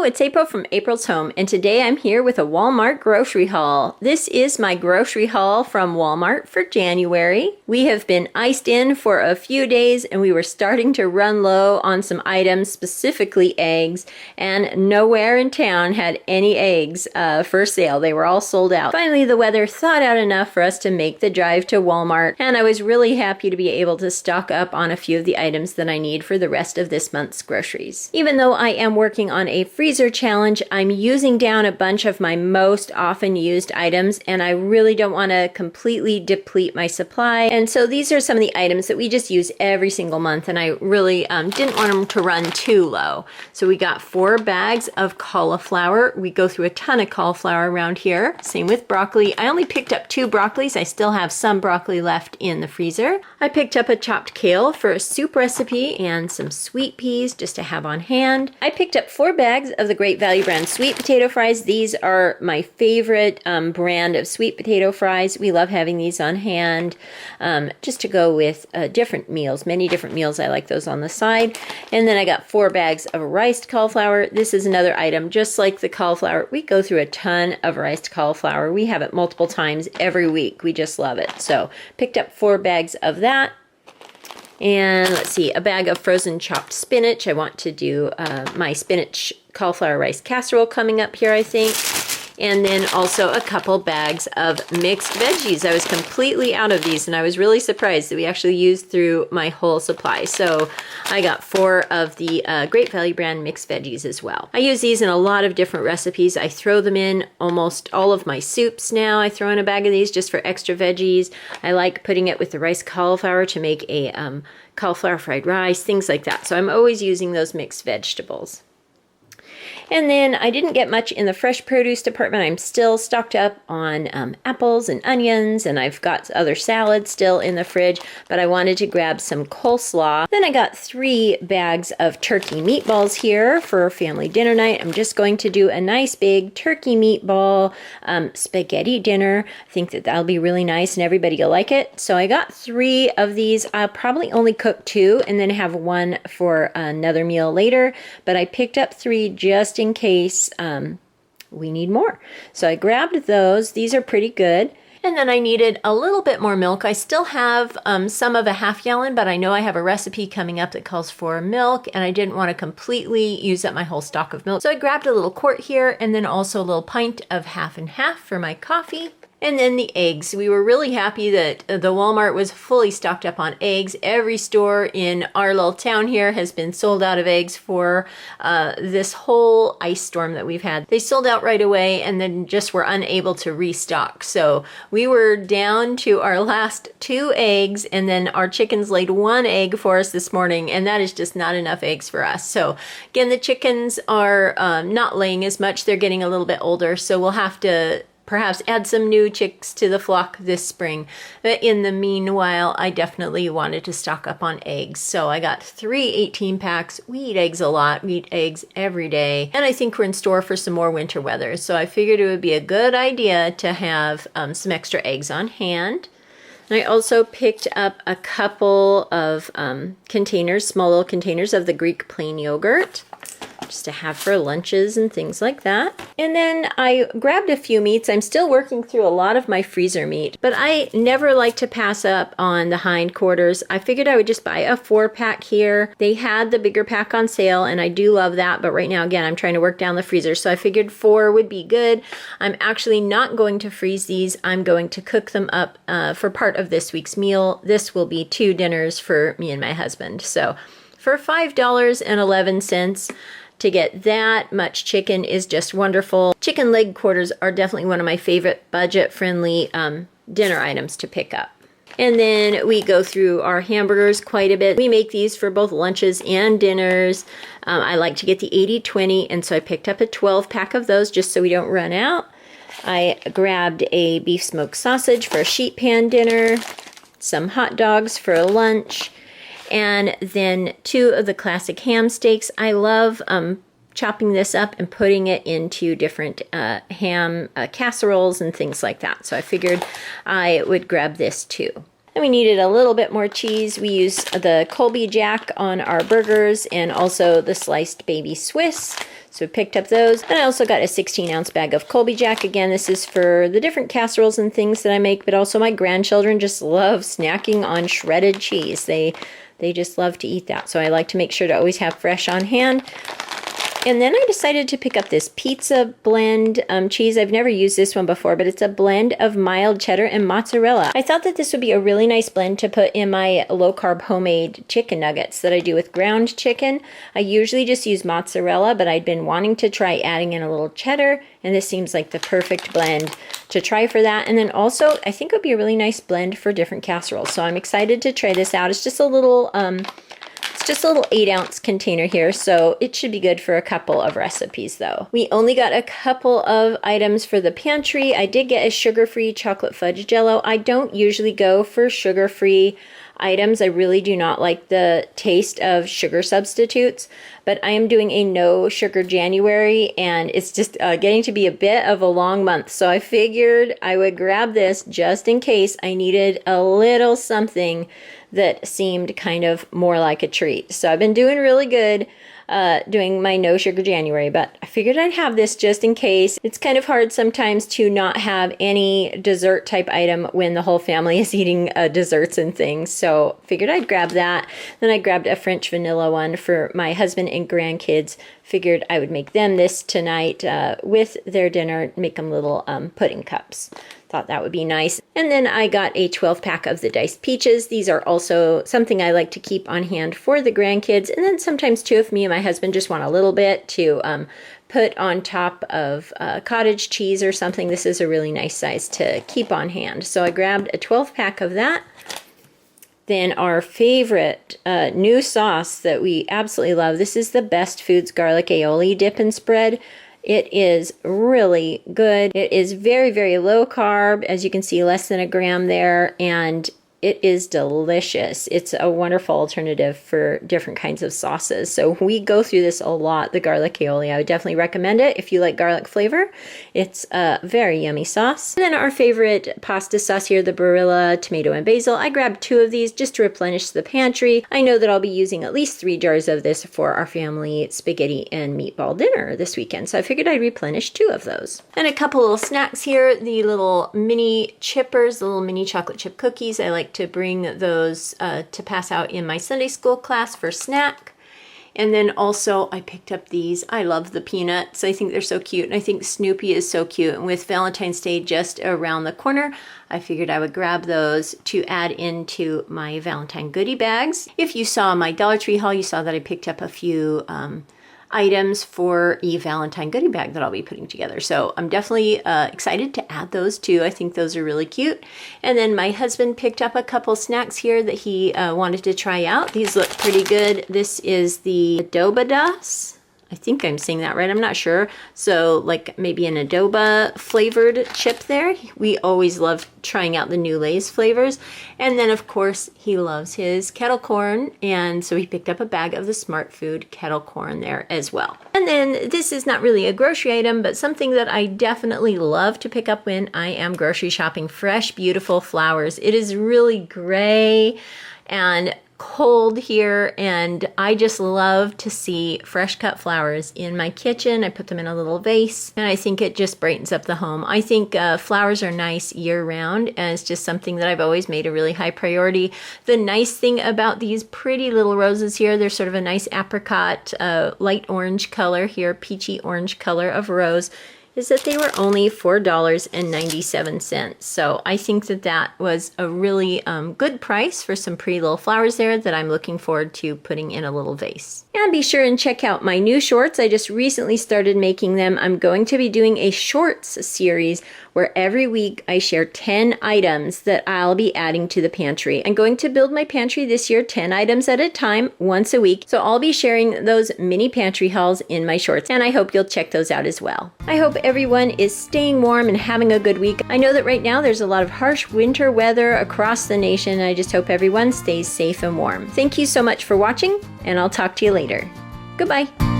it's April from April's Home, and today I'm here with a Walmart grocery haul. This is my grocery haul from Walmart for January. We have been iced in for a few days, and we were starting to run low on some items, specifically eggs, and nowhere in town had any eggs for sale. They were all sold out. Finally, the weather thawed out enough for us to make the drive to Walmart, and I was really happy to be able to stock up on a few of the items that I need for the rest of this month's groceries. Even though I am working on a freezer challenge, I'm using down a bunch of my most often used items, and I really don't want to completely deplete my supply. And so these are some of the items that we just use every single month, and I really didn't want them to run too low. So we got 4 bags of cauliflower. We go through a ton of cauliflower around here. Same with broccoli. I only picked up 2 broccolis. I still have some broccoli left in the freezer. I picked up a chopped kale for a soup recipe and some sweet peas just to have on hand. I picked up 4 bags of the Great Value brand sweet potato fries. These are my favorite brand of sweet potato fries. We love having these on hand just to go with different meals, many different meals. I like those on the side. And then I got 4 bags of riced cauliflower. This is another item just like the cauliflower. We go through a ton of riced cauliflower. We have it multiple times every week. We just love it. So picked up 4 bags of that. And let's see, a bag of frozen chopped spinach. I want to do my spinach cauliflower rice casserole coming up here, I think. And then also a couple bags of mixed veggies. I was completely out of these, and I was really surprised that we actually used through my whole supply. So I got 4 of the Great Value brand mixed veggies as well. I use these in a lot of different recipes. I throw them in almost all of my soups now. I throw in a bag of these just for extra veggies. I like putting it with the rice cauliflower to make a cauliflower fried rice, things like that. So I'm always using those mixed vegetables. And then I didn't get much in the fresh produce department. I'm still stocked up on apples and onions, and I've got other salads still in the fridge, but I wanted to grab some coleslaw. Then I got 3 bags of turkey meatballs here for family dinner night. I'm just going to do a nice big turkey meatball spaghetti dinner. I think that that'll be really nice and everybody will like it. So I got 3 of these. I'll probably only cook 2 and then have 1 for another meal later, but I picked up 3 just in case we need more. So I grabbed those. These are pretty good. And then I needed a little bit more milk. I still have some of a ½ gallon, but I know I have a recipe coming up that calls for milk, and I didn't want to completely use up my whole stock of milk. So I grabbed a little quart here, and then also a little pint of half and half for my coffee. And then the eggs. We were really happy that the Walmart was fully stocked up on eggs. Every store in our little town here has been sold out of eggs for this whole ice storm that we've had. They sold out right away and then just were unable to restock. So we were down to our last 2 eggs, and then our chickens laid 1 egg for us this morning, and that is just not enough eggs for us. So again, the chickens are not laying as much. They're getting a little bit older, so we'll have to perhaps add some new chicks to the flock this spring. But in the meanwhile, I definitely wanted to stock up on eggs. So I got 3 18 packs. We eat eggs a lot. We eat eggs every day. And I think we're in store for some more winter weather. So I figured it would be a good idea to have some extra eggs on hand. And I also picked up a couple of containers, small little containers of the Greek plain yogurt, just to have for lunches and things like that. And then I grabbed a few meats. I'm still working through a lot of my freezer meat, but I never like to pass up on the hindquarters. I figured I would just buy a 4-pack here. They had the bigger pack on sale, and I do love that, but right now, again, I'm trying to work down the freezer, so I figured 4 would be good. I'm actually not going to freeze these. I'm going to cook them up for part of this week's meal. This will be 2 dinners for me and my husband. So for $5.11, to get that much chicken is just wonderful. Chicken leg quarters are definitely one of my favorite budget-friendly dinner items to pick up. And then we go through our hamburgers quite a bit. We make these for both lunches and dinners. I like to get the 80-20, and so I picked up a 12-pack of those just so we don't run out. I grabbed a beef smoked sausage for a sheet pan dinner, some hot dogs for a lunch, and then 2 of the classic ham steaks. I love chopping this up and putting it into different ham casseroles and things like that. So I figured I would grab this too. And we needed a little bit more cheese. We used the Colby Jack on our burgers and also the sliced baby Swiss. So I picked up those. And I also got a 16-ounce bag of Colby Jack. Again, this is for the different casseroles and things that I make, but also my grandchildren just love snacking on shredded cheese. They just love to eat that. So I like to make sure to always have fresh on hand. And then I decided to pick up this pizza blend cheese. I've never used this one before, but it's a blend of mild cheddar and mozzarella. I thought that this would be a really nice blend to put in my low-carb homemade chicken nuggets that I do with ground chicken. I usually just use mozzarella, but I'd been wanting to try adding in a little cheddar, and this seems like the perfect blend to try for that. And then also, I think it would be a really nice blend for different casseroles. So I'm excited to try this out. It's just a little 8-ounce container here, so it should be good for a couple of recipes though. We only got a couple of items for the pantry. I did get a sugar-free chocolate fudge jello. I don't usually go for sugar-free items. I really do not like the taste of sugar substitutes, but I am doing a no sugar January, and it's just getting to be a bit of a long month. So I figured I would grab this just in case I needed a little something that seemed kind of more like a treat. So I've been doing really good doing my no sugar January, but I figured I'd have this just in case. It's kind of hard sometimes to not have any dessert type item when the whole family is eating desserts and things. So figured I'd grab that. Then I grabbed a French vanilla one for my husband and grandkids. Figured I would make them this tonight with their dinner, make them little pudding cups. Thought that would be nice. And then I got a 12-pack of the diced peaches. These are also something I like to keep on hand for the grandkids. And then sometimes too, if me and my husband just want a little bit to put on top of cottage cheese or something, this is a really nice size to keep on hand. So I grabbed a 12-pack of that. Then our favorite new sauce that we absolutely love. This is the Best Foods Garlic Aioli Dip and Spread. It is really good. It is very, very low carb. As you can see, less than a gram there, and it is delicious. It's a wonderful alternative for different kinds of sauces. So we go through this a lot, the garlic aioli. I would definitely recommend it if you like garlic flavor. It's a very yummy sauce. And then our favorite pasta sauce here, the Barilla tomato and basil. I grabbed 2 of these just to replenish the pantry. I know that I'll be using at least 3 jars of this for our family spaghetti and meatball dinner this weekend. So I figured I'd replenish 2 of those. And a couple little snacks here, the little mini chippers, the little mini chocolate chip cookies. I like to bring those to pass out in my Sunday school class for snack. And then also I picked up these. I love the peanuts. I think they're so cute. And I think Snoopy is so cute. And with Valentine's Day just around the corner, I figured I would grab those to add into my Valentine goodie bags. If you saw my Dollar Tree haul, you saw that I picked up a few items for a Valentine goodie bag that I'll be putting together. So I'm definitely excited to add those too. I think those are really cute. And then my husband picked up a couple snacks here that he wanted to try out. These look pretty good. This is the adobadas. I think I'm saying that right. I'm not sure. So like maybe an adoba flavored chip there. We always love trying out the new Lay's flavors. And then of course he loves his kettle corn. And so he picked up a bag of the Smart Food kettle corn there as well. And then this is not really a grocery item, but something that I definitely love to pick up when I am grocery shopping. Fresh, beautiful flowers. It is really gray and cold here, and I just love to see fresh cut flowers in my kitchen. I put them in a little vase, and I think it just brightens up the home. I think flowers are nice year round, and it's just something that I've always made a really high priority. The nice thing about these pretty little roses here, they're sort of a nice apricot, light orange color here, peachy orange color of rose, is that they were only $4.97. So I think that that was a really good price for some pretty little flowers there that I'm looking forward to putting in a little vase. And be sure and check out my new shorts. I just recently started making them. I'm going to be doing a shorts series where every week I share 10 items that I'll be adding to the pantry. I'm going to build my pantry this year 10 items at a time, once a week. So I'll be sharing those mini pantry hauls in my shorts, and I hope you'll check those out as well. I hope everyone is staying warm and having a good week. I know that right now there's a lot of harsh winter weather across the nation, and I just hope everyone stays safe and warm. Thank you so much for watching, and I'll talk to you later. Goodbye.